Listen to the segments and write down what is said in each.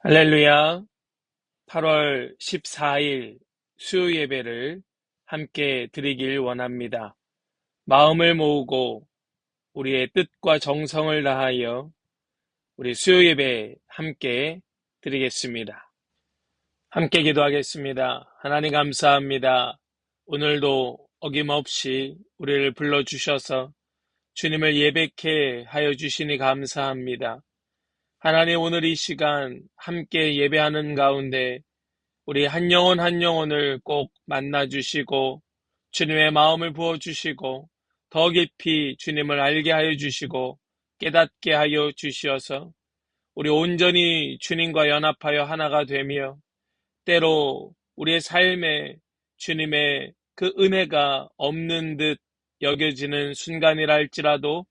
할렐루야. 8월 14일 수요 예배를 함께 드리길 원합니다. 마음을 모으고 우리의 뜻과 정성을 다하여 우리 수요 예배 함께 드리겠습니다. 함께 기도하겠습니다. 하나님 감사합니다. 오늘도 어김없이 우리를 불러주셔서 주님을 예배케 하여 주시니 감사합니다. 하나님, 오늘 이 시간 함께 예배하는 가운데 우리 한 영혼 한 영혼을 꼭 만나주시고 주님의 마음을 부어주시고 더 깊이 주님을 알게 하여 주시고 깨닫게 하여 주시어서 우리 온전히 주님과 연합하여 하나가 되며 때로 우리의 삶에 주님의 그 은혜가 없는 듯 여겨지는 순간이라 할지라도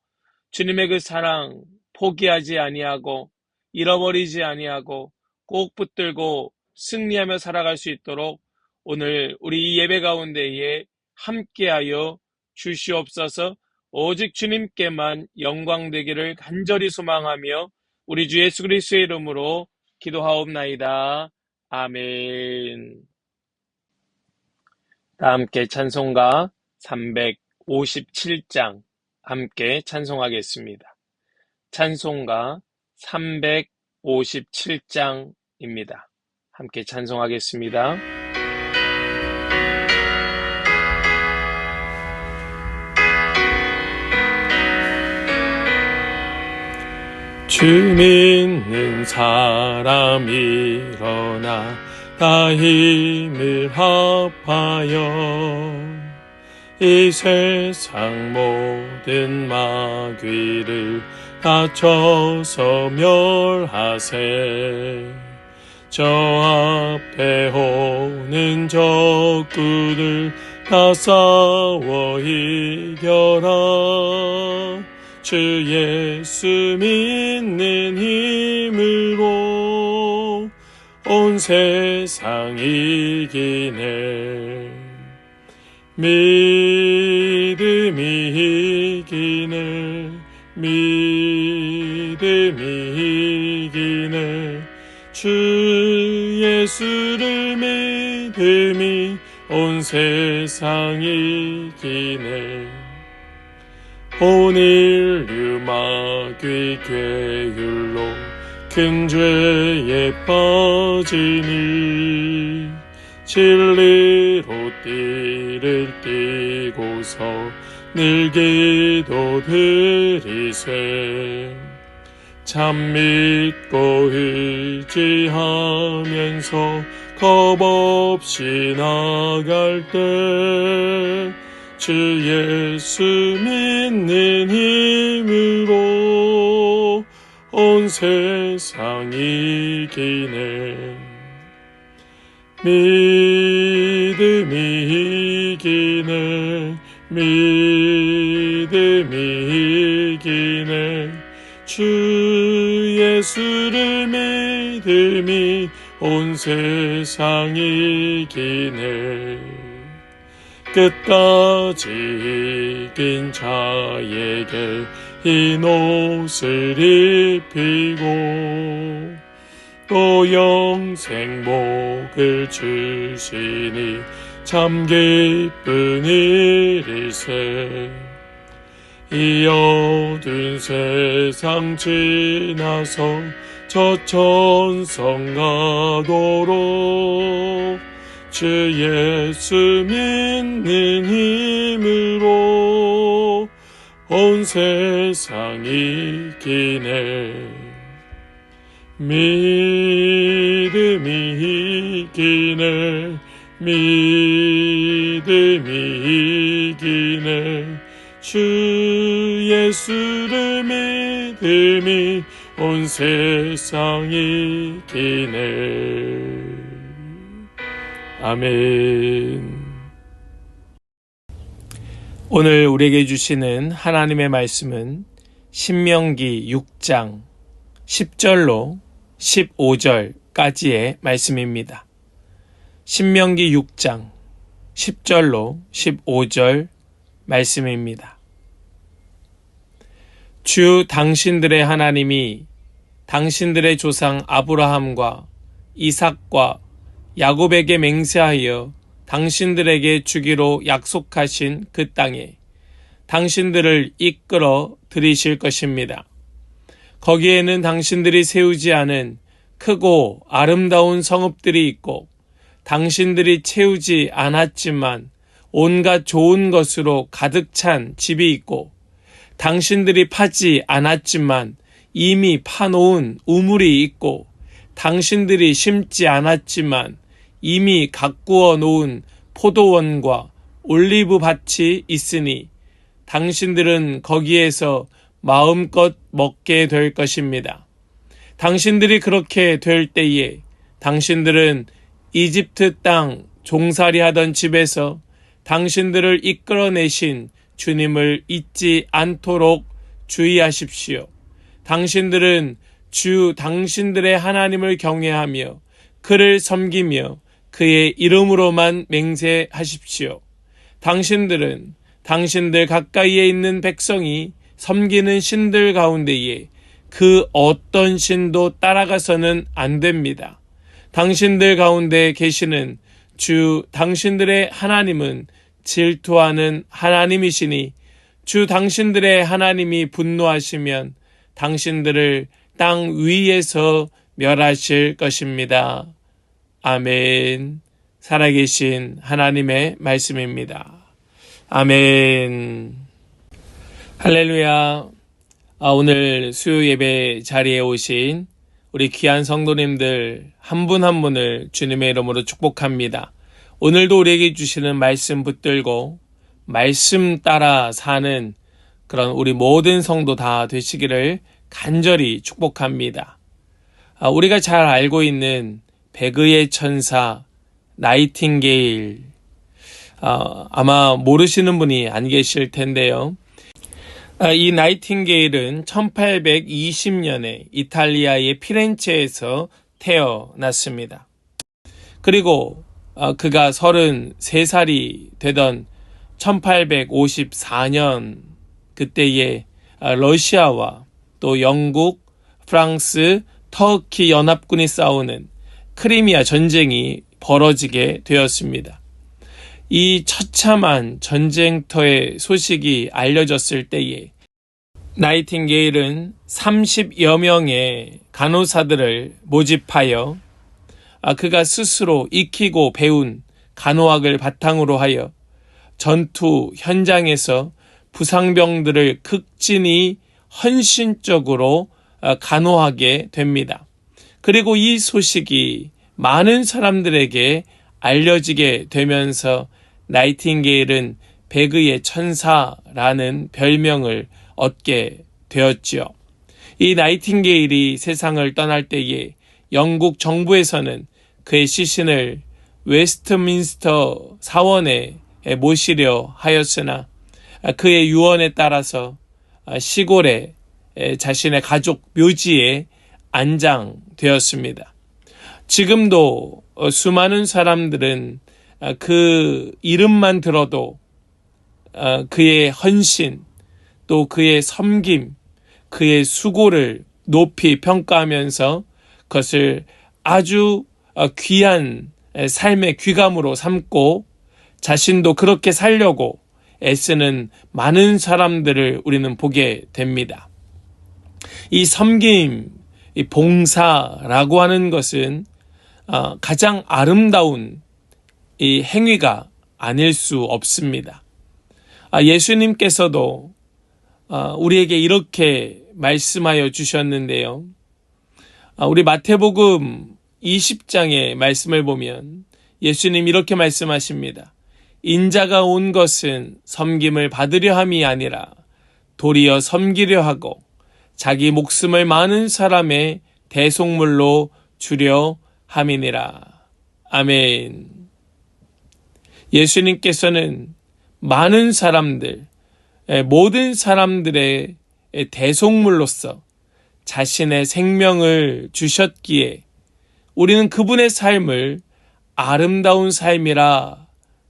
주님의 그 사랑 포기하지 아니하고 잃어버리지 아니하고 꼭 붙들고 승리하며 살아갈 수 있도록 오늘 우리 이 예배 가운데에 함께하여 주시옵소서. 오직 주님께만 영광 되기를 간절히 소망하며 우리 주 예수 그리스도의 이름으로 기도하옵나이다. 아멘. 다 함께 찬송가 357장 함께 찬송하겠습니다. 찬송가 357장입니다. 함께 찬송하겠습니다. 주 믿는 사람 일어나 다 힘을 합하여 이 세상 모든 마귀를 다쳐서 멸하세. 저 앞에 오는 적군을 다 싸워 이겨라. 주 예수 믿는 힘으로 온 세상 이기네. 믿음이 이기네. 믿음이 이기네. 주 예수를 믿음이 온 세상 이기네. 온 인류 마귀 괴율로 큰 죄에 빠지니 진리로 띠를 띠고서 늘 기도드리세. 참 믿고 의지하면서 겁없이 나갈 때 주 예수 믿는 힘으로 온 세상 이기네. 믿음이 이기네. 믿음이 이기네. 주 예수를 믿음이 온 세상 이기네. 끝까지 이긴 자에게 흰 옷을 입히고 또 영생 복을 주시니 참 기쁜 일일세. 이 어두운 세상 지나서 저 천성 가도록 주 예수 믿는 힘으로 온 세상 이기네. 믿음이 이기네. 믿음이 이기네. 주 예수를 믿음이 온 세상 이기네. 아멘. 오늘 우리에게 주시는 하나님의 말씀은 신명기 6장 10절로 15절까지의 말씀입니다. 신명기 6장 10절로 15절 말씀입니다. 주 당신들의 하나님이 당신들의 조상 아브라함과 이삭과 야곱에게 맹세하여 당신들에게 주기로 약속하신 그 땅에 당신들을 이끌어 들이실 것입니다. 거기에는 당신들이 세우지 않은 크고 아름다운 성읍들이 있고 당신들이 채우지 않았지만 온갖 좋은 것으로 가득 찬 집이 있고 당신들이 파지 않았지만 이미 파놓은 우물이 있고 당신들이 심지 않았지만 이미 가꾸어 놓은 포도원과 올리브 밭이 있으니 당신들은 거기에서 마음껏 먹게 될 것입니다. 당신들이 그렇게 될 때에 당신들은 이집트 땅 종살이 하던 집에서 당신들을 이끌어내신 주님을 잊지 않도록 주의하십시오. 당신들은 주 당신들의 하나님을 경외하며 그를 섬기며 그의 이름으로만 맹세하십시오. 당신들은 당신들 가까이에 있는 백성이 섬기는 신들 가운데에 그 어떤 신도 따라가서는 안 됩니다. 당신들 가운데 계시는 주 당신들의 하나님은 질투하는 하나님이시니 주 당신들의 하나님이 분노하시면 당신들을 땅 위에서 멸하실 것입니다. 아멘. 살아계신 하나님의 말씀입니다. 아멘. 할렐루야. 오늘 수요 예배 자리에 오신 우리 귀한 성도님들 한 분 한 분을 주님의 이름으로 축복합니다. 오늘도 우리에게 주시는 말씀 붙들고 말씀 따라 사는 그런 우리 모든 성도 다 되시기를 간절히 축복합니다. 우리가 잘 알고 있는 배그의 천사 나이팅게일, 아마 모르시는 분이 안 계실 텐데요. 이 나이팅게일은 1820년에 이탈리아의 피렌체에서 태어났습니다. 그리고 그가 33살이 되던 1854년 그때에 러시아와 또 영국, 프랑스, 터키 연합군이 싸우는 크리미아 전쟁이 벌어지게 되었습니다. 이 처참한 전쟁터의 소식이 알려졌을 때에 나이팅게일은 30여 명의 간호사들을 모집하여 그가 스스로 익히고 배운 간호학을 바탕으로 하여 전투 현장에서 부상병들을 극진히 헌신적으로 간호하게 됩니다. 그리고 이 소식이 많은 사람들에게 알려지게 되면서 나이팅게일은 배그의 천사라는 별명을 얻게 되었지요. 이 나이팅게일이 세상을 떠날 때에 영국 정부에서는 그의 시신을 웨스트민스터 사원에 모시려 하였으나 그의 유언에 따라서 시골에 자신의 가족 묘지에 안장되었습니다. 지금도 수많은 사람들은 그 이름만 들어도 그의 헌신, 또 그의 섬김, 그의 수고를 높이 평가하면서 그것을 아주 귀한 삶의 귀감으로 삼고 자신도 그렇게 살려고 애쓰는 많은 사람들을 우리는 보게 됩니다. 이 섬김, 이 봉사라고 하는 것은 가장 아름다운 이 행위가 아닐 수 없습니다. 예수님께서도 우리에게 이렇게 말씀하여 주셨는데요. 우리 마태복음 20장의 말씀을 보면 예수님 이렇게 말씀하십니다. 인자가 온 것은 섬김을 받으려 함이 아니라 도리어 섬기려 하고 자기 목숨을 많은 사람의 대속물로 주려 함이니라. 아멘. 예수님께서는 많은 사람들, 모든 사람들의 대속물로서 자신의 생명을 주셨기에 우리는 그분의 삶을 아름다운 삶이라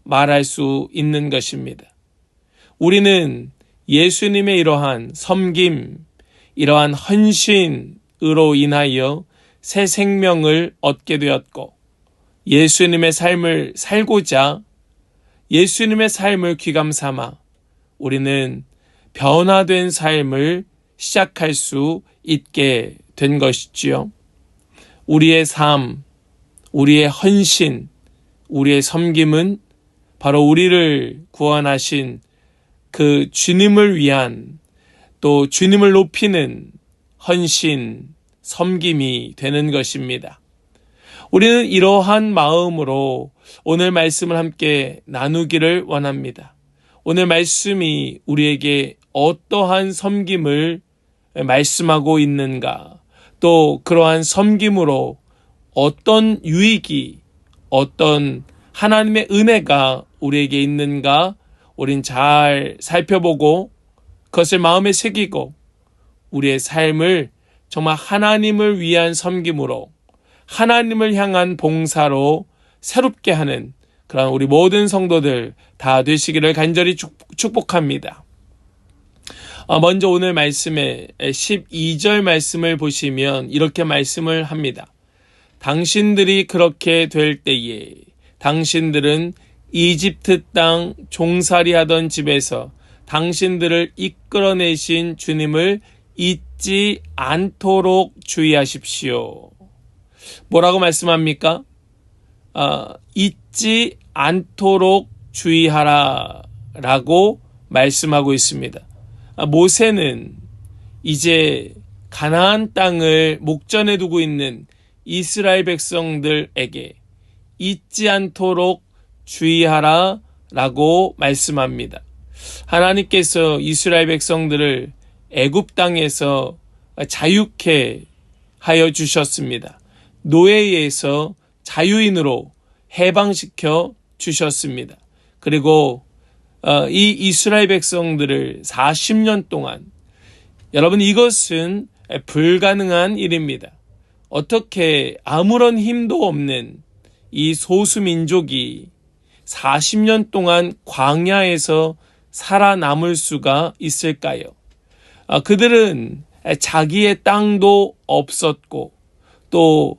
말할 수 있는 것입니다. 우리는 예수님의 이러한 섬김, 이러한 헌신, 의로 인하여 새 생명을 얻게 되었고, 예수님의 삶을 살고자 예수님의 삶을 귀감삼아 우리는 변화된 삶을 시작할 수 있게 된 것이지요. 우리의 삶, 우리의 헌신, 우리의 섬김은 바로 우리를 구원하신 그 주님을 위한, 또 주님을 높이는 헌신, 섬김이 되는 것입니다. 우리는 이러한 마음으로 오늘 말씀을 함께 나누기를 원합니다. 오늘 말씀이 우리에게 어떠한 섬김을 말씀하고 있는가, 또 그러한 섬김으로 어떤 유익이, 어떤 하나님의 은혜가 우리에게 있는가, 우린 잘 살펴보고 그것을 마음에 새기고 우리의 삶을 정말 하나님을 위한 섬김으로, 하나님을 향한 봉사로 새롭게 하는 그런 우리 모든 성도들 다 되시기를 간절히 축복합니다. 먼저 오늘 말씀의 12절 말씀을 보시면 이렇게 말씀을 합니다. 당신들이 그렇게 될 때에 당신들은 이집트 땅 종살이 하던 집에서 당신들을 이끌어내신 주님을 잊지 않도록 주의하십시오. 뭐라고 말씀합니까? 잊지 않도록 주의하라 라고 말씀하고 있습니다. 모세는 이제 가나안 땅을 목전에 두고 있는 이스라엘 백성들에게 잊지 않도록 주의하라 라고 말씀합니다. 하나님께서 이스라엘 백성들을 애굽 땅에서 자유케 하여 주셨습니다. 노예에서 자유인으로 해방시켜 주셨습니다. 그리고 이 이스라엘 백성들을 40년 동안, 여러분 이것은 불가능한 일입니다. 어떻게 아무런 힘도 없는 이 소수민족이 40년 동안 광야에서 살아남을 수가 있을까요? 그들은 자기의 땅도 없었고 또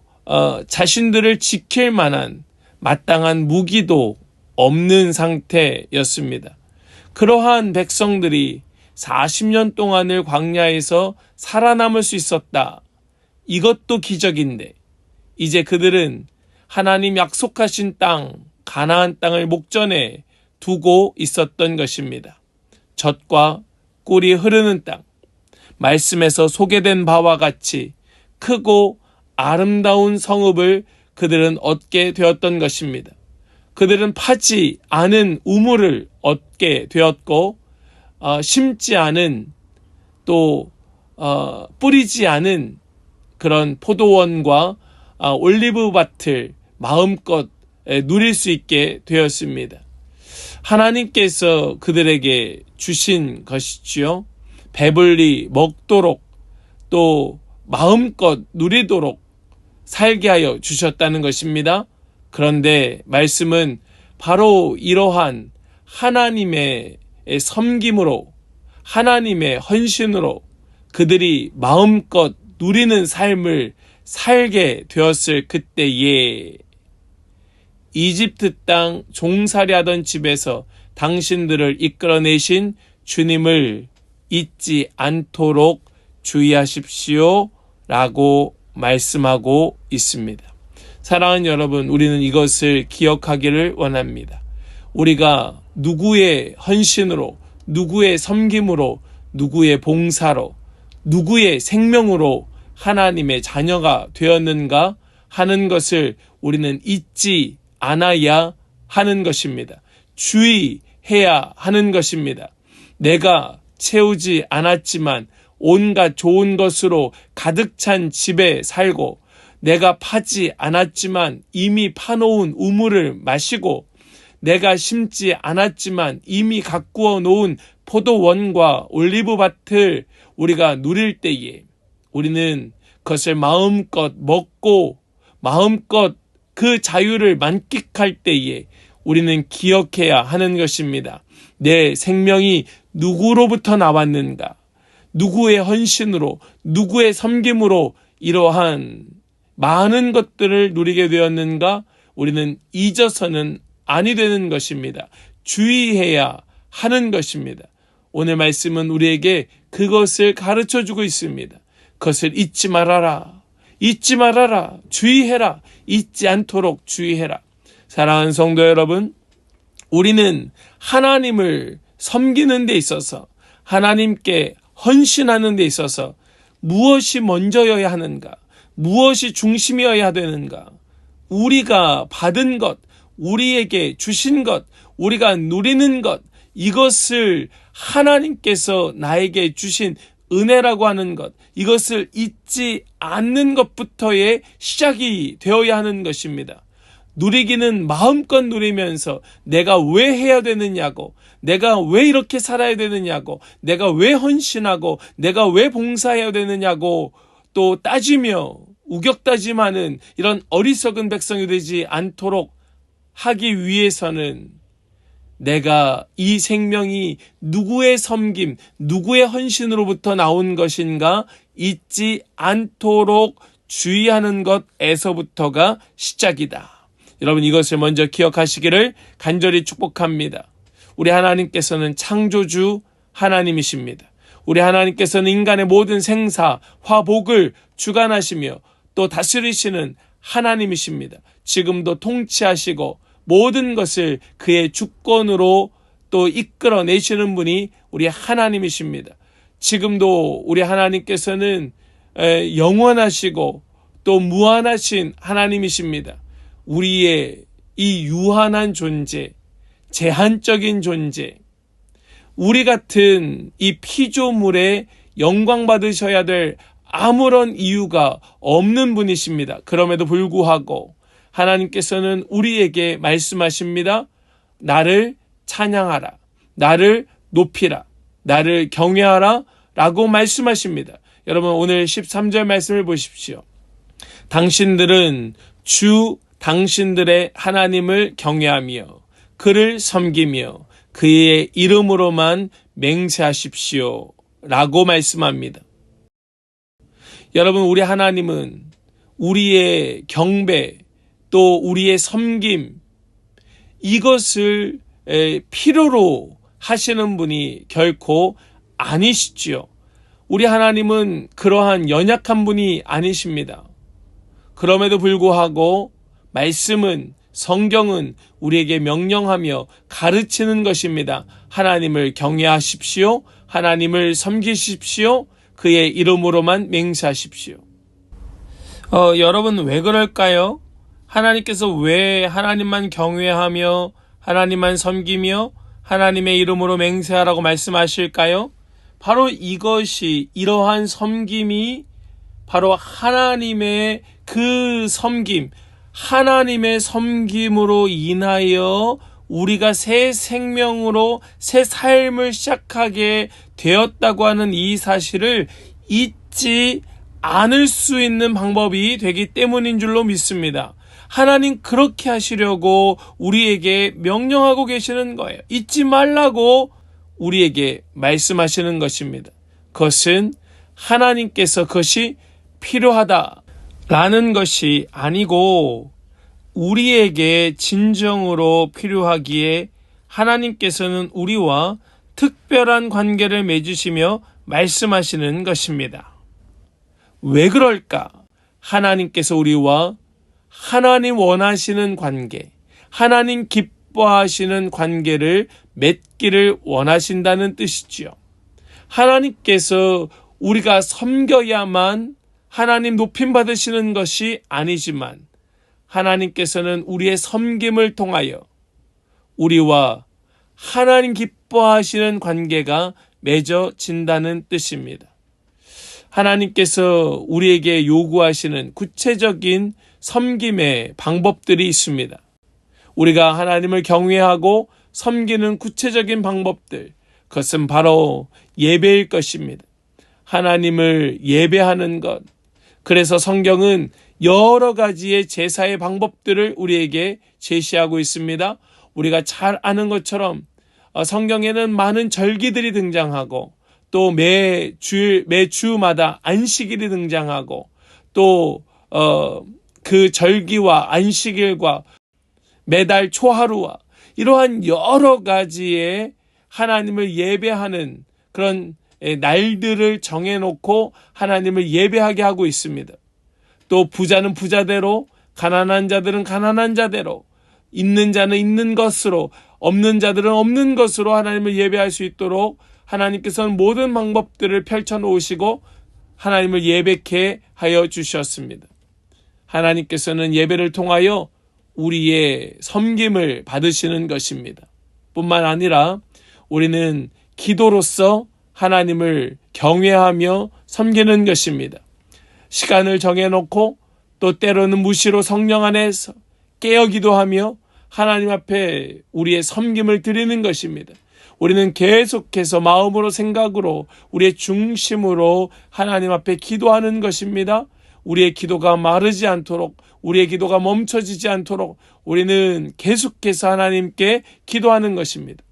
자신들을 지킬 만한 마땅한 무기도 없는 상태였습니다. 그러한 백성들이 40년 동안을 광야에서 살아남을 수 있었다. 이것도 기적인데 이제 그들은 하나님 약속하신 땅, 가나안 땅을 목전에 두고 있었던 것입니다. 젖과 꿀이 흐르는 땅, 말씀에서 소개된 바와 같이 크고 아름다운 성읍을 그들은 얻게 되었던 것입니다. 그들은 파지 않은 우물을 얻게 되었고 심지 않은 또 뿌리지 않은 그런 포도원과 올리브밭을 마음껏 누릴 수 있게 되었습니다. 하나님께서 그들에게 주신 것이지요. 배불리 먹도록 또 마음껏 누리도록 살게 하여 주셨다는 것입니다. 그런데 말씀은 바로 이러한 하나님의 섬김으로, 하나님의 헌신으로 그들이 마음껏 누리는 삶을 살게 되었을 그때에 이집트 땅 종살이 하던 집에서 당신들을 이끌어내신 주님을 잊지 않도록 주의하십시오 라고 말씀하고 있습니다. 사랑하는 여러분, 우리는 이것을 기억하기를 원합니다. 우리가 누구의 헌신으로, 누구의 섬김으로, 누구의 봉사로, 누구의 생명으로 하나님의 자녀가 되었는가 하는 것을 우리는 잊지 않아야 하는 것입니다. 주의해야 하는 것입니다. 내가 채우지 않았지만 온갖 좋은 것으로 가득 찬 집에 살고, 내가 파지 않았지만 이미 파놓은 우물을 마시고, 내가 심지 않았지만 이미 가꾸어 놓은 포도원과 올리브밭을 우리가 누릴 때에 우리는 그것을 마음껏 먹고 마음껏 그 자유를 만끽할 때에 우리는 기억해야 하는 것입니다. 내 생명이 누구로부터 나왔는가? 누구의 헌신으로, 누구의 섬김으로 이러한 많은 것들을 누리게 되었는가? 우리는 잊어서는 아니 되는 것입니다. 주의해야 하는 것입니다. 오늘 말씀은 우리에게 그것을 가르쳐주고 있습니다. 그것을 잊지 말아라. 잊지 말아라. 주의해라. 잊지 않도록 주의해라. 사랑하는 성도 여러분, 우리는 하나님을 섬기는 데 있어서, 하나님께 헌신하는 데 있어서 무엇이 먼저여야 하는가? 무엇이 중심이어야 되는가? 우리가 받은 것, 우리에게 주신 것, 우리가 누리는 것, 이것을 하나님께서 나에게 주신 은혜라고 하는 것, 이것을 잊지 않는 것부터의 시작이 되어야 하는 것입니다. 누리기는 마음껏 누리면서 내가 왜 해야 되느냐고, 내가 왜 이렇게 살아야 되느냐고, 내가 왜 헌신하고, 내가 왜 봉사해야 되느냐고 또 따지며 우격다짐하는 이런 어리석은 백성이 되지 않도록 하기 위해서는 내가 이 생명이 누구의 섬김, 누구의 헌신으로부터 나온 것인가 잊지 않도록 주의하는 것에서부터가 시작이다. 여러분, 이것을 먼저 기억하시기를 간절히 축복합니다. 우리 하나님께서는 창조주 하나님이십니다. 우리 하나님께서는 인간의 모든 생사, 화복을 주관하시며 또 다스리시는 하나님이십니다. 지금도 통치하시고 모든 것을 그의 주권으로 또 이끌어내시는 분이 우리 하나님이십니다. 지금도 우리 하나님께서는 영원하시고 또 무한하신 하나님이십니다. 우리의 이 유한한 존재, 제한적인 존재, 우리 같은 이 피조물에 영광 받으셔야 될 아무런 이유가 없는 분이십니다. 그럼에도 불구하고 하나님께서는 우리에게 말씀하십니다. 나를 찬양하라, 나를 높이라, 나를 경외하라 라고 말씀하십니다. 여러분, 오늘 13절 말씀을 보십시오. 당신들은 주 당신들의 하나님을 경외하며 그를 섬기며 그의 이름으로만 맹세하십시오 라고 말씀합니다. 여러분, 우리 하나님은 우리의 경배 또 우리의 섬김, 이것을 필요로 하시는 분이 결코 아니시지요. 우리 하나님은 그러한 연약한 분이 아니십니다. 그럼에도 불구하고 말씀은, 성경은 우리에게 명령하며 가르치는 것입니다. 하나님을 경외하십시오. 하나님을 섬기십시오. 그의 이름으로만 맹세하십시오. 여러분, 왜 그럴까요? 하나님께서 왜 하나님만 경외하며 하나님만 섬기며 하나님의 이름으로 맹세하라고 말씀하실까요? 바로 이것이, 이러한 섬김이 바로 하나님의 그 섬김, 하나님의 섬김으로 인하여 우리가 새 생명으로 새 삶을 시작하게 되었다고 하는 이 사실을 잊지 않을 수 있는 방법이 되기 때문인 줄로 믿습니다. 하나님 그렇게 하시려고 우리에게 명령하고 계시는 거예요. 잊지 말라고 우리에게 말씀하시는 것입니다. 그것은 하나님께서 그것이 필요하다라는 것이 아니고 우리에게 진정으로 필요하기에 하나님께서는 우리와 특별한 관계를 맺으시며 말씀하시는 것입니다. 왜 그럴까? 하나님께서 우리와 하나님 원하시는 관계, 하나님 기뻐하시는 관계를 맺기를 원하신다는 뜻이지요. 하나님께서 우리가 섬겨야만 하나님 높임 받으시는 것이 아니지만 하나님께서는 우리의 섬김을 통하여 우리와 하나님 기뻐하시는 관계가 맺어진다는 뜻입니다. 하나님께서 우리에게 요구하시는 구체적인 섬김의 방법들이 있습니다. 우리가 하나님을 경외하고 섬기는 구체적인 방법들, 그것은 바로 예배일 것입니다. 하나님을 예배하는 것. 그래서 성경은 여러 가지의 제사의 방법들을 우리에게 제시하고 있습니다. 우리가 잘 아는 것처럼 성경에는 많은 절기들이 등장하고 또 매주마다 안식일이 등장하고 또 그 절기와 안식일과 매달 초하루와 이러한 여러 가지의 하나님을 예배하는 그런 날들을 정해놓고 하나님을 예배하게 하고 있습니다. 또 부자는 부자대로, 가난한 자들은 가난한 자대로, 있는 자는 있는 것으로, 없는 자들은 없는 것으로 하나님을 예배할 수 있도록 하나님께서는 모든 방법들을 펼쳐놓으시고 하나님을 예배케 하여 주셨습니다. 하나님께서는 예배를 통하여 우리의 섬김을 받으시는 것입니다. 뿐만 아니라 우리는 기도로서 하나님을 경외하며 섬기는 것입니다. 시간을 정해놓고 또 때로는 무시로 성령 안에서 깨어 기도하며 하나님 앞에 우리의 섬김을 드리는 것입니다. 우리는 계속해서 마음으로 생각으로 우리의 중심으로 하나님 앞에 기도하는 것입니다. 우리의 기도가 마르지 않도록, 우리의 기도가 멈춰지지 않도록 우리는 계속해서 하나님께 기도하는 것입니다.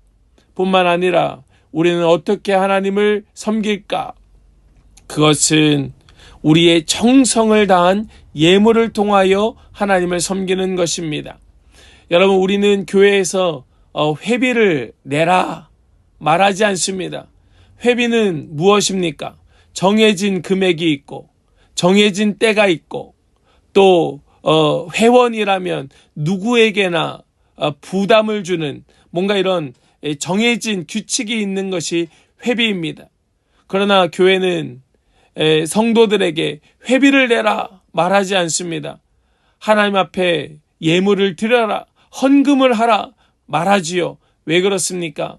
뿐만 아니라 우리는 어떻게 하나님을 섬길까? 그것은 우리의 정성을 다한 예물을 통하여 하나님을 섬기는 것입니다. 여러분, 우리는 교회에서 회비를 내라 말하지 않습니다. 회비는 무엇입니까? 정해진 금액이 있고 정해진 때가 있고 또 회원이라면 누구에게나 부담을 주는 뭔가 이런 정해진 규칙이 있는 것이 회비입니다. 그러나 교회는 성도들에게 회비를 내라 말하지 않습니다. 하나님 앞에 예물을 드려라, 헌금을 하라 말하지요. 왜 그렇습니까?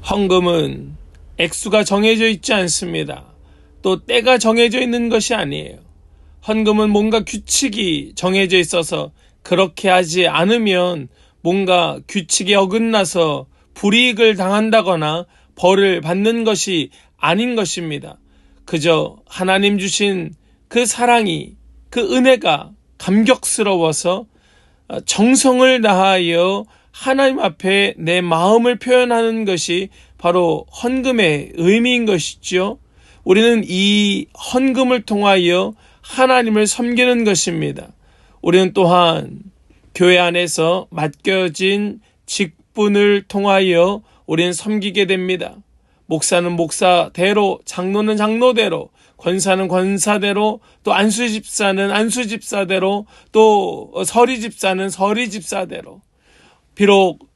헌금은 액수가 정해져 있지 않습니다. 또 때가 정해져 있는 것이 아니에요. 헌금은 뭔가 규칙이 정해져 있어서 그렇게 하지 않으면 뭔가 규칙에 어긋나서 불이익을 당한다거나 벌을 받는 것이 아닌 것입니다. 그저 하나님 주신 그 사랑이, 그 은혜가 감격스러워서 정성을 다하여 하나님 앞에 내 마음을 표현하는 것이 바로 헌금의 의미인 것이죠. 우리는 이 헌금을 통하여 하나님을 섬기는 것입니다. 우리는 또한 교회 안에서 맡겨진 직분을 통하여 우리는 섬기게 됩니다. 목사는 목사대로, 장로는 장로대로, 권사는 권사대로, 또 안수집사는 안수집사대로, 또 서리집사는 서리집사대로. 비록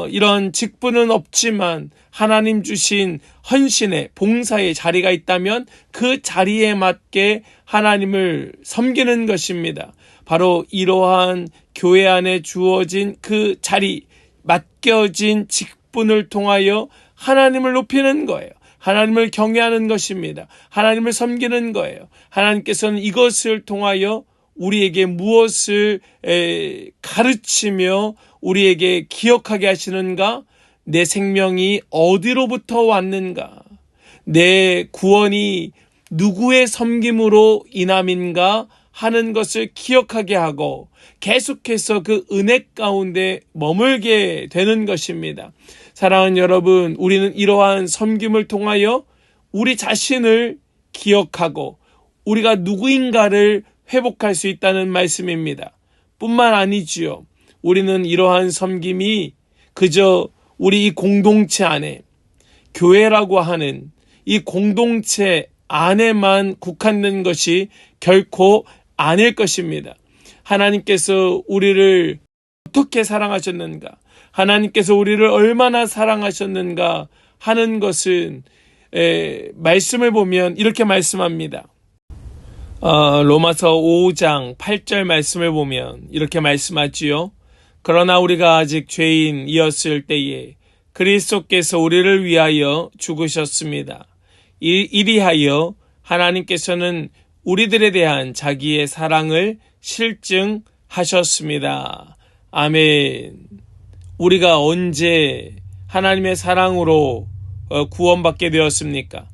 이런 직분은 없지만 하나님 주신 헌신의 봉사의 자리가 있다면 그 자리에 맞게 하나님을 섬기는 것입니다. 바로 이러한 교회 안에 주어진 그 자리, 맡겨진 직분을 통하여 하나님을 높이는 거예요. 하나님을 경외하는 것입니다. 하나님을 섬기는 거예요. 하나님께서는 이것을 통하여 우리에게 무엇을 가르치며 우리에게 기억하게 하시는가? 내 생명이 어디로부터 왔는가? 내 구원이 누구의 섬김으로 인함인가 하는 것을 기억하게 하고 계속해서 그 은혜 가운데 머물게 되는 것입니다. 사랑하는 여러분, 우리는 이러한 섬김을 통하여 우리 자신을 기억하고 우리가 누구인가를 회복할 수 있다는 말씀입니다. 뿐만 아니지요. 우리는 이러한 섬김이 그저 우리 이 공동체 안에, 교회라고 하는 이 공동체 안에만 국한된 것이 결코 아닐 것입니다. 하나님께서 우리를 어떻게 사랑하셨는가, 하나님께서 우리를 얼마나 사랑하셨는가 하는 것은 말씀을 보면 이렇게 말씀합니다. 로마서 5장 8절 말씀을 보면 이렇게 말씀하지요. 그러나 우리가 아직 죄인이었을 때에 그리스도께서 우리를 위하여 죽으셨습니다. 이리하여 하나님께서는 우리들에 대한 자기의 사랑을 실증하셨습니다. 아멘. 우리가 언제 하나님의 사랑으로 구원받게 되었습니까?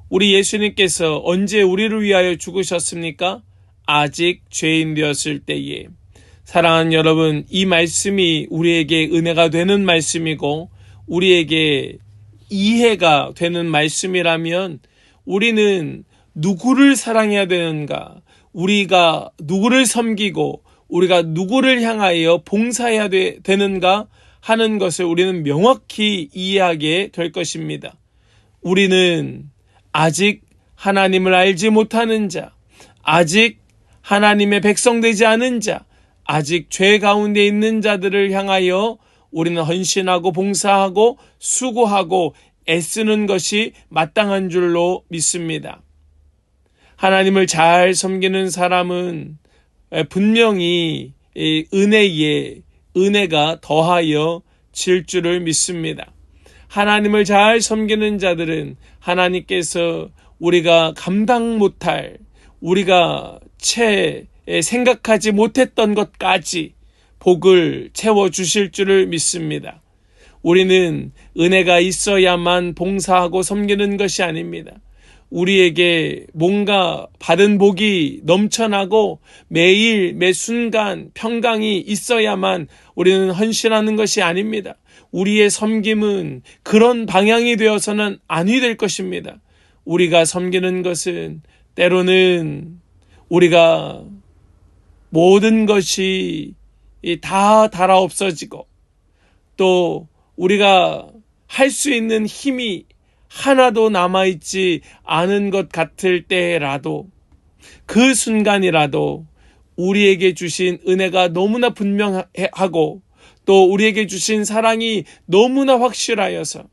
우리 예수님께서 언제 우리를 위하여 죽으셨습니까? 아직 죄인 되었을 때에. 사랑하는 여러분, 이 말씀이 우리에게 은혜가 되는 말씀이고 우리에게 이해가 되는 말씀이라면 우리는 누구를 사랑해야 되는가, 우리가 누구를 섬기고 우리가 누구를 향하여 봉사해야 되는가 하는 것을 우리는 명확히 이해하게 될 것입니다. 우리는 아직 하나님을 알지 못하는 자, 아직 하나님의 백성 되지 않은 자, 아직 죄 가운데 있는 자들을 향하여 우리는 헌신하고 봉사하고 수고하고 애쓰는 것이 마땅한 줄로 믿습니다. 하나님을 잘 섬기는 사람은 분명히 은혜가 더하여 질 줄을 믿습니다. 하나님을 잘 섬기는 자들은 하나님께서 우리가 감당 못할, 우리가 채 생각하지 못했던 것까지 복을 채워주실 줄을 믿습니다. 우리는 은혜가 있어야만 봉사하고 섬기는 것이 아닙니다. 우리에게 뭔가 받은 복이 넘쳐나고 매일 매 순간 평강이 있어야만 우리는 헌신하는 것이 아닙니다. 우리의 섬김은 그런 방향이 되어서는 아니 될 것입니다. 우리가 섬기는 것은 때로는 우리가 모든 것이 다 달아 없어지고 또 우리가 할 수 있는 힘이 하나도 남아있지 않은 것 같을 때라도 그 순간이라도 우리에게 주신 은혜가 너무나 분명하고 또 우리에게 주신 사랑이 너무나 확실하여서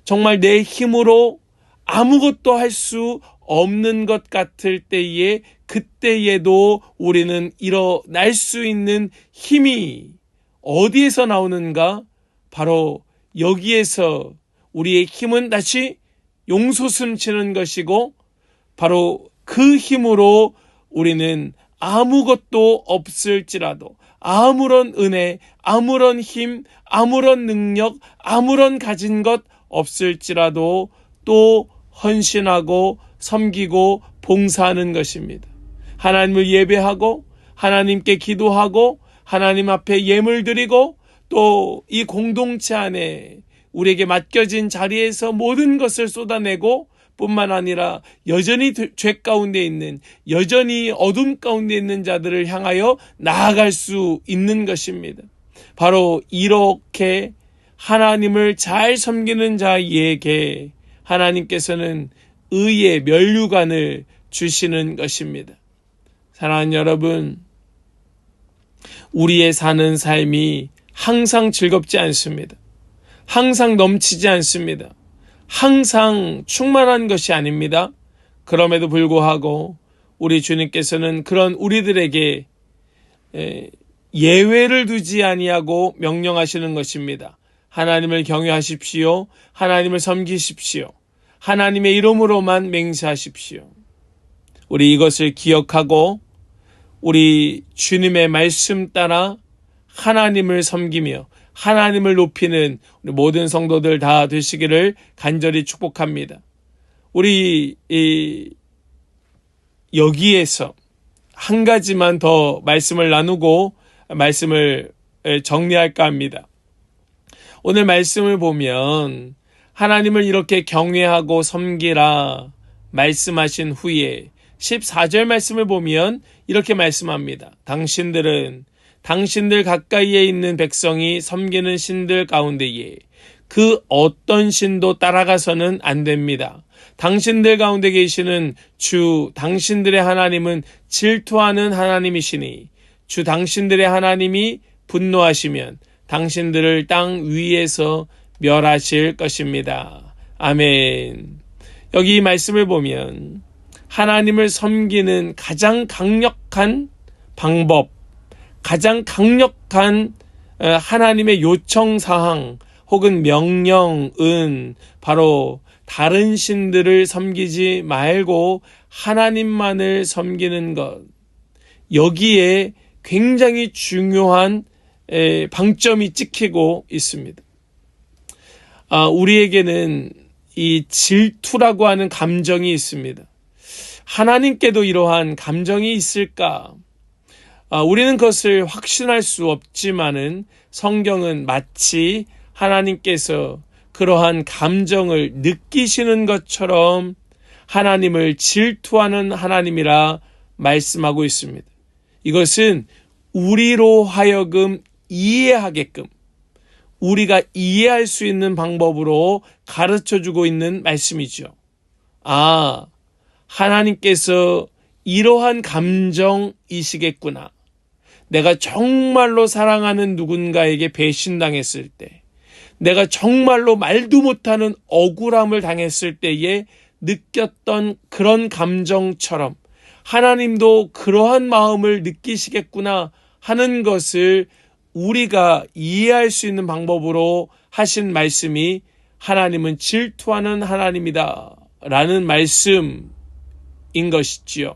정말 내 힘으로 아무것도 할 수 없는 것 같을 때에 그때에도 우리는 일어날 수 있는 힘이 어디에서 나오는가? 바로 여기에서 우리의 힘은 다시 용솟음치는 것이고 바로 그 힘으로 우리는 아무것도 없을지라도 아무런 은혜, 아무런 힘, 아무런 능력, 아무런 가진 것 없을지라도 또 헌신하고 섬기고 봉사하는 것입니다. 하나님을 예배하고 하나님께 기도하고 하나님 앞에 예물 드리고 또 이 공동체 안에 우리에게 맡겨진 자리에서 모든 것을 쏟아내고 뿐만 아니라 여전히 죄 가운데 있는, 여전히 어둠 가운데 있는 자들을 향하여 나아갈 수 있는 것입니다. 바로 이렇게 하나님을 잘 섬기는 자에게 하나님께서는 의의 면류관을 주시는 것입니다. 사랑하는 여러분, 우리의 사는 삶이 항상 즐겁지 않습니다. 항상 넘치지 않습니다. 항상 충만한 것이 아닙니다. 그럼에도 불구하고 우리 주님께서는 그런 우리들에게 예외를 두지 아니하고 명령하시는 것입니다. 하나님을 경외하십시오. 하나님을 섬기십시오. 하나님의 이름으로만 맹세하십시오. 우리 이것을 기억하고 우리 주님의 말씀 따라 하나님을 섬기며 하나님을 높이는 우리 모든 성도들 다 되시기를 간절히 축복합니다. 우리 여기에서 한 가지만 더 말씀을 나누고 말씀을 정리할까 합니다. 오늘 말씀을 보면 하나님을 이렇게 경외하고 섬기라 말씀하신 후에 14절 말씀을 보면 이렇게 말씀합니다. 당신들은 당신들 가까이에 있는 백성이 섬기는 신들 가운데에 그 어떤 신도 따라가서는 안 됩니다. 당신들 가운데 계시는 주 당신들의 하나님은 질투하는 하나님이시니 주 당신들의 하나님이 분노하시면 당신들을 땅 위에서 멸하실 것입니다. 아멘. 여기 이 말씀을 보면 하나님을 섬기는 가장 강력한 방법, 가장 강력한 하나님의 요청사항 혹은 명령은 바로 다른 신들을 섬기지 말고 하나님만을 섬기는 것. 여기에 굉장히 중요한 방점이 찍히고 있습니다. 우리에게는 이 질투라고 하는 감정이 있습니다. 하나님께도 이러한 감정이 있을까? 우리는 그것을 확신할 수 없지만은 성경은 마치 하나님께서 그러한 감정을 느끼시는 것처럼 하나님을 질투하는 하나님이라 말씀하고 있습니다. 이것은 우리로 하여금 이해하게끔 우리가 이해할 수 있는 방법으로 가르쳐주고 있는 말씀이죠. 하나님께서 이러한 감정이시겠구나. 내가 정말로 사랑하는 누군가에게 배신당했을 때, 내가 정말로 말도 못하는 억울함을 당했을 때에 느꼈던 그런 감정처럼 하나님도 그러한 마음을 느끼시겠구나 하는 것을 우리가 이해할 수 있는 방법으로 하신 말씀이 하나님은 질투하는 하나님이다 라는 말씀인 것이지요.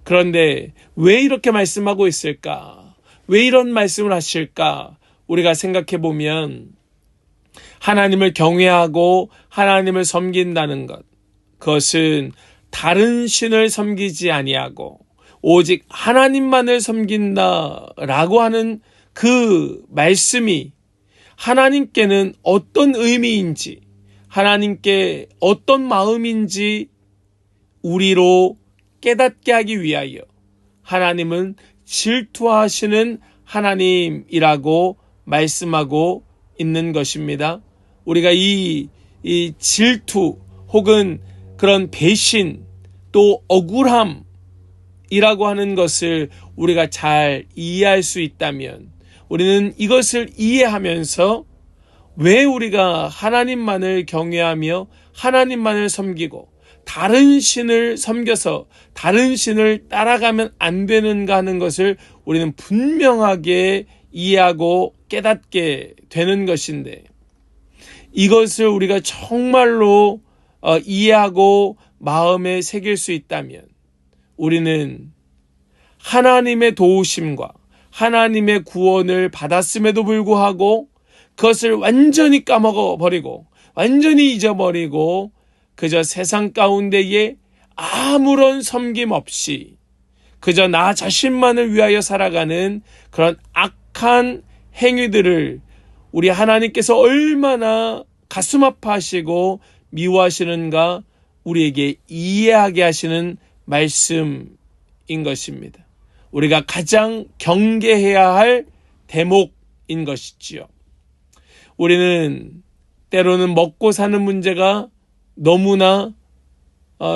그런데 왜 이렇게 말씀하고 있을까? 왜 이런 말씀을 하실까? 우리가 생각해 보면 하나님을 경외하고 하나님을 섬긴다는 것, 그것은 다른 신을 섬기지 아니하고 오직 하나님만을 섬긴다라고 하는 그 말씀이 하나님께는 어떤 의미인지, 하나님께 어떤 마음인지 우리로 깨닫게 하기 위하여 하나님은 질투하시는 하나님이라고 말씀하고 있는 것입니다. 우리가 이 질투 혹은 그런 배신 또 억울함이라고 하는 것을 우리가 잘 이해할 수 있다면 우리는 이것을 이해하면서 왜 우리가 하나님만을 경외하며 하나님만을 섬기고 다른 신을 섬겨서 다른 신을 따라가면 안 되는가 하는 것을 우리는 분명하게 이해하고 깨닫게 되는 것인데, 이것을 우리가 정말로 이해하고 마음에 새길 수 있다면 우리는 하나님의 도우심과 하나님의 구원을 받았음에도 불구하고 그것을 완전히 까먹어버리고 완전히 잊어버리고 그저 세상 가운데에 아무런 섬김 없이 그저 나 자신만을 위하여 살아가는 그런 악한 행위들을 우리 하나님께서 얼마나 가슴 아파하시고 미워하시는가 우리에게 이해하게 하시는 말씀인 것입니다. 우리가 가장 경계해야 할 대목인 것이지요. 우리는 때로는 먹고 사는 문제가 너무나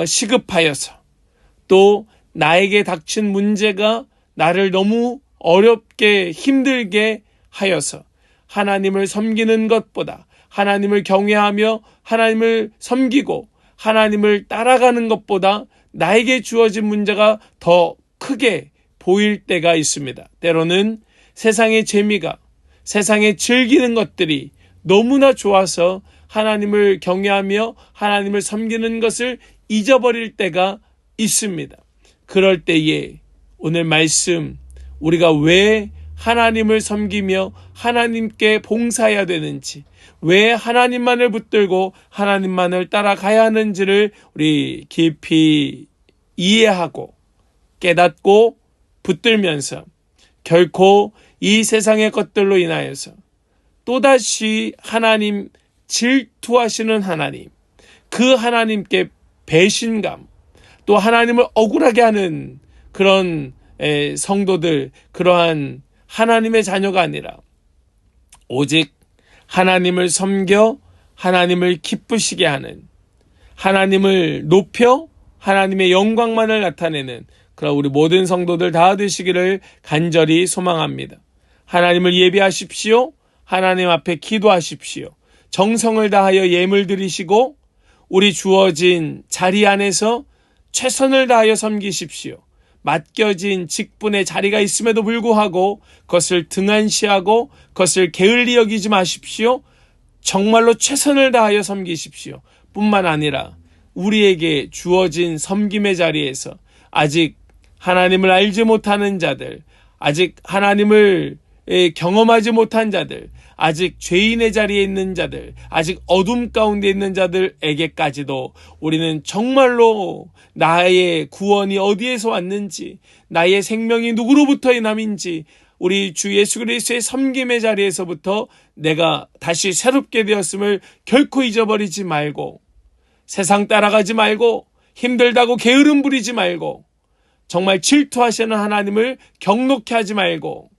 시급하여서 또 나에게 닥친 문제가 나를 너무 어렵게 힘들게 하여서 하나님을 섬기는 것보다 하나님을 경외하며 하나님을 섬기고 하나님을 따라가는 것보다 나에게 주어진 문제가 더 크게 보일 때가 있습니다. 때로는 세상의 재미가, 세상에 즐기는 것들이 너무나 좋아서 하나님을 경외하며 하나님을 섬기는 것을 잊어버릴 때가 있습니다. 그럴 때에 오늘 말씀, 우리가 왜 하나님을 섬기며 하나님께 봉사해야 되는지, 왜 하나님만을 붙들고 하나님만을 따라가야 하는지를 우리 깊이 이해하고 깨닫고 붙들면서 결코 이 세상의 것들로 인하여서 또다시 하나님 질투하시는 하나님, 그 하나님께 배신감, 또 하나님을 억울하게 하는 그런 성도들, 그러한 하나님의 자녀가 아니라 오직 하나님을 섬겨 하나님을 기쁘시게 하는, 하나님을 높여 하나님의 영광만을 나타내는 그런 우리 모든 성도들 다 되시기를 간절히 소망합니다. 하나님을 예배하십시오. 하나님 앞에 기도하십시오. 정성을 다하여 예물 드리시고 우리 주어진 자리 안에서 최선을 다하여 섬기십시오. 맡겨진 직분의 자리가 있음에도 불구하고 그것을 등한시하고 그것을 게을리 여기지 마십시오. 정말로 최선을 다하여 섬기십시오. 뿐만 아니라 우리에게 주어진 섬김의 자리에서 아직 하나님을 알지 못하는 자들, 아직 하나님을 경험하지 못한 자들, 아직 죄인의 자리에 있는 자들, 아직 어둠 가운데 있는 자들에게까지도 우리는 정말로 나의 구원이 어디에서 왔는지, 나의 생명이 누구로부터의 남인지, 우리 주 예수 그리스도의 섬김의 자리에서부터 내가 다시 새롭게 되었음을 결코 잊어버리지 말고, 세상 따라가지 말고 힘들다고 게으름 부리지 말고 정말 질투하시는 하나님을 경록케 하지 말고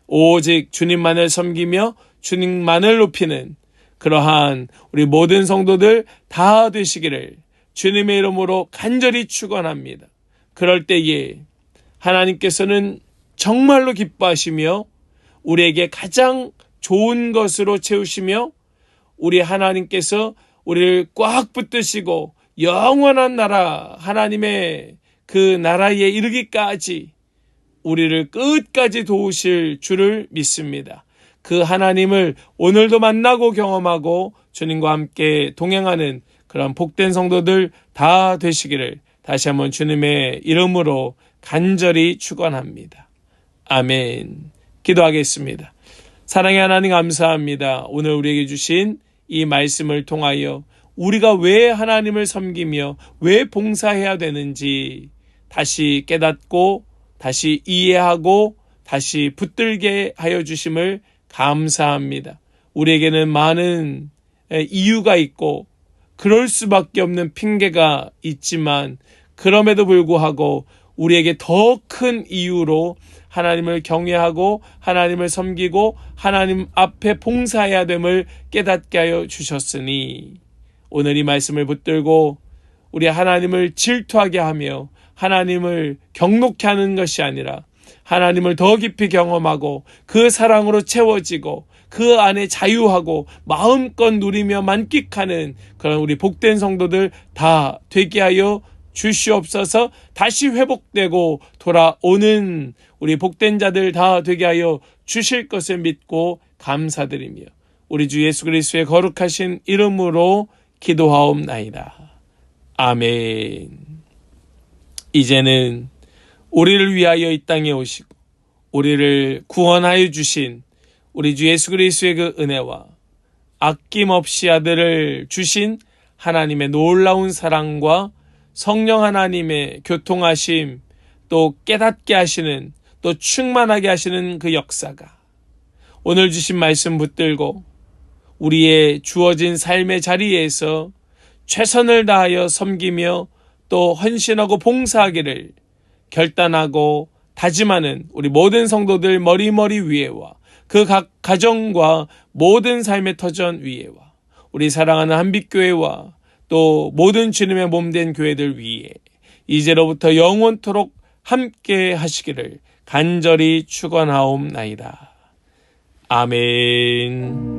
오직 주님만을 섬기며 주님만을 높이는 그러한 우리 모든 성도들 다 되시기를 주님의 이름으로 간절히 축원합니다. 그럴 때에 하나님께서는 정말로 기뻐하시며 우리에게 가장 좋은 것으로 채우시며 우리 하나님께서 우리를 꽉 붙드시고 영원한 나라 하나님의 그 나라에 이르기까지 우리를 끝까지 도우실 줄을 믿습니다. 그 하나님을 오늘도 만나고 경험하고 주님과 함께 동행하는 그런 복된 성도들 다 되시기를 다시 한번 주님의 이름으로 간절히 축원합니다. 아멘. 기도하겠습니다. 사랑의 하나님 감사합니다. 오늘 우리에게 주신 이 말씀을 통하여 우리가 왜 하나님을 섬기며 왜 봉사해야 되는지 다시 깨닫고 다시 이해하고 다시 붙들게 하여 주심을 감사합니다. 우리에게는 많은 이유가 있고 그럴 수밖에 없는 핑계가 있지만 그럼에도 불구하고 우리에게 더 큰 이유로 하나님을 경외하고 하나님을 섬기고 하나님 앞에 봉사해야 됨을 깨닫게 하여 주셨으니 오늘 이 말씀을 붙들고 우리 하나님을 질투하게 하며 하나님을 경록케 하는 것이 아니라 하나님을 더 깊이 경험하고 그 사랑으로 채워지고 그 안에 자유하고 마음껏 누리며 만끽하는 그런 우리 복된 성도들 다 되게 하여 주시옵소서. 다시 회복되고 돌아오는 우리 복된 자들 다 되게 하여 주실 것을 믿고 감사드리며 우리 주 예수 그리스도의 거룩하신 이름으로 기도하옵나이다. 아멘. 이제는 우리를 위하여 이 땅에 오시고 우리를 구원하여 주신 우리 주 예수 그리스도의 그 은혜와 아낌없이 아들을 주신 하나님의 놀라운 사랑과 성령 하나님의 교통하심, 또 깨닫게 하시는, 또 충만하게 하시는 그 역사가 오늘 주신 말씀 붙들고 우리의 주어진 삶의 자리에서 최선을 다하여 섬기며 또 헌신하고 봉사하기를 결단하고 다짐하는 우리 모든 성도들 머리머리 위에와 그 각 가정과 모든 삶의 터전 위에와 우리 사랑하는 한빛교회와 또 모든 주님의 몸된 교회들 위에 이제로부터 영원토록 함께 하시기를 간절히 축원하옵나이다. 아멘.